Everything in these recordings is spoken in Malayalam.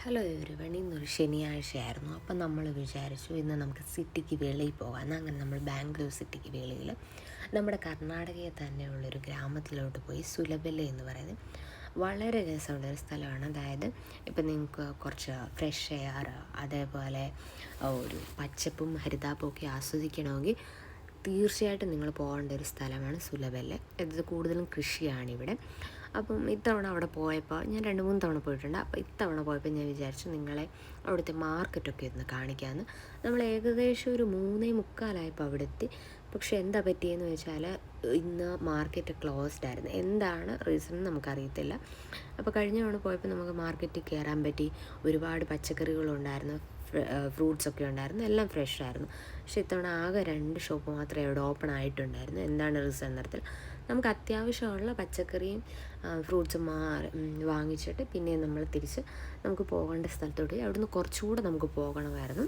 ഹലോ എവരിവൺ, ഇന്നൊരു ശനിയാഴ്ചയായിരുന്നു. അപ്പം നമ്മൾ വിചാരിച്ചു ഇന്ന് നമുക്ക് സിറ്റിക്ക് വെളിയിൽ പോകാമെന്ന്. അങ്ങനെ നമ്മൾ ബാംഗ്ലൂർ സിറ്റിക്ക് വെളിയിൽ നമ്മുടെ കർണാടകയിൽ തന്നെയുള്ളൊരു ഗ്രാമത്തിലോട്ട് പോയി. സുലഭല എന്ന് പറയുന്നത് വളരെ രസമുള്ളൊരു സ്ഥലമാണ്. അതായത് ഇപ്പം നിങ്ങൾക്ക് കുറച്ച് ഫ്രഷ് എയർ, അതേപോലെ ഒരു പച്ചപ്പും ഹരിതാപ്പും ഒക്കെ ആസ്വദിക്കണമെങ്കിൽ തീർച്ചയായിട്ടും നിങ്ങൾ പോകേണ്ട ഒരു സ്ഥലമാണ് സുലഭല. ഇത് കൂടുതലും കൃഷിയാണിവിടെ. അപ്പം ഇത്തവണ അവിടെ പോയപ്പോൾ ഞാൻ 2-3 തവണ പോയിട്ടുണ്ട്. അപ്പോൾ ഇത്തവണ പോയപ്പോൾ ഞാൻ വിചാരിച്ചു നിങ്ങളെ അവിടുത്തെ മാർക്കറ്റൊക്കെ ഒന്ന് കാണിക്കാമെന്ന്. നമ്മൾ ഏകദേശം ഒരു 3:45 അവിടെ എത്തി. പക്ഷേ എന്താ പറ്റിയെന്ന് വെച്ചാൽ ഇന്ന് മാർക്കറ്റ് ക്ലോസ്ഡ് ആയിരുന്നു. എന്താണ് റീസൺ നമുക്കറിയത്തില്ല. അപ്പോൾ കഴിഞ്ഞ തവണ പോയപ്പോൾ നമുക്ക് മാർക്കറ്റിൽ കയറാൻ പറ്റി. ഒരുപാട് പച്ചക്കറികളുണ്ടായിരുന്നു, ഫ്രൂട്ട്സൊക്കെ ഉണ്ടായിരുന്നു, എല്ലാം ഫ്രഷ് ആയിരുന്നു. പക്ഷേ ഇത്തവണ ആകെ 2 ഷോപ്പ് മാത്രമേ അവിടെ ഓപ്പൺ ആയിട്ടുണ്ടായിരുന്നു. എന്താണ് റീസൺ എന്നറിയത്തില്ല. നമുക്ക് അത്യാവശ്യമുള്ള പച്ചക്കറിയും ഫ്രൂട്ട്സും വാങ്ങിച്ചിട്ട് പിന്നെ നമ്മൾ തിരിച്ച് നമുക്ക് പോകേണ്ട സ്ഥലത്തോട്ട് പോയി. അവിടുന്ന് കുറച്ചുകൂടെ നമുക്ക് പോകണമായിരുന്നു.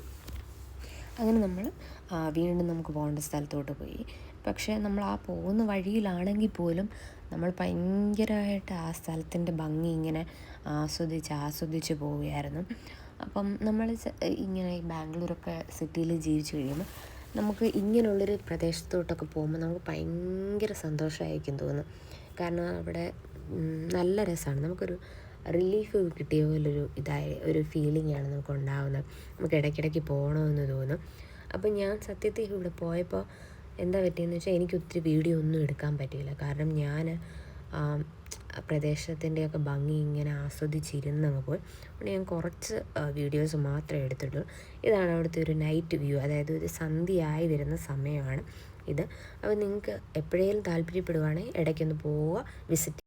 അങ്ങനെ നമ്മൾ വീണ്ടും നമുക്ക് പോകേണ്ട സ്ഥലത്തോട്ട് പോയി. പക്ഷേ നമ്മൾ ആ പോകുന്ന വഴിയിലാണെങ്കിൽ പോലും നമ്മൾ ഭയങ്കരമായിട്ട് ആ സ്ഥലത്തിൻ്റെ ഭംഗി ഇങ്ങനെ ആസ്വദിച്ച് പോവുകയായിരുന്നു. അപ്പം നമ്മൾ ഇങ്ങനെ ഈ ബാംഗ്ലൂരൊക്കെ സിറ്റിയിൽ ജീവിച്ച് കഴിയുമ്പോൾ നമുക്ക് ഇങ്ങനെയുള്ളൊരു പ്രദേശത്തോട്ടൊക്കെ പോകുമ്പോൾ നമുക്ക് ഭയങ്കര സന്തോഷമായിരിക്കും തോന്നും. കാരണം അവിടെ നല്ല രസമാണ്. നമുക്കൊരു റിലീഫ് കിട്ടിയ പോലൊരു ഒരു ഫീലിംഗാണ് നമുക്ക് ഉണ്ടാകുന്നത്. നമുക്ക് ഇടയ്ക്കിടയ്ക്ക് പോകണമെന്ന് തോന്നും. അപ്പം ഞാൻ സത്യത്തിൽ ഇവിടെ പോയപ്പോൾ എന്താ പറ്റിയെന്ന് വെച്ചാൽ എനിക്ക് ഒത്തിരി വീഡിയോ ഒന്നും എടുക്കാൻ പറ്റിയില്ല. കാരണം ഞാൻ പ്രദേശത്തിൻ്റെയൊക്കെ ഭംഗി ഇങ്ങനെ ആസ്വദിച്ചിരുന്നങ്ങ് പോയി. അതുകൊണ്ട് ഞാൻ കുറച്ച് വീഡിയോസ് മാത്രമേ എടുത്തിട്ടുള്ളൂ. ഇതാണ് അവിടുത്തെ ഒരു നൈറ്റ് വ്യൂ, അതായത് ഒരു സന്ധ്യയായി വരുന്ന സമയമാണ് ഇത്. അപ്പോൾ നിങ്ങൾക്ക് എപ്പോഴേലും താല്പര്യപ്പെടുവാണെങ്കിൽ ഇടയ്ക്കൊന്ന് പോവുക, വിസിറ്റ്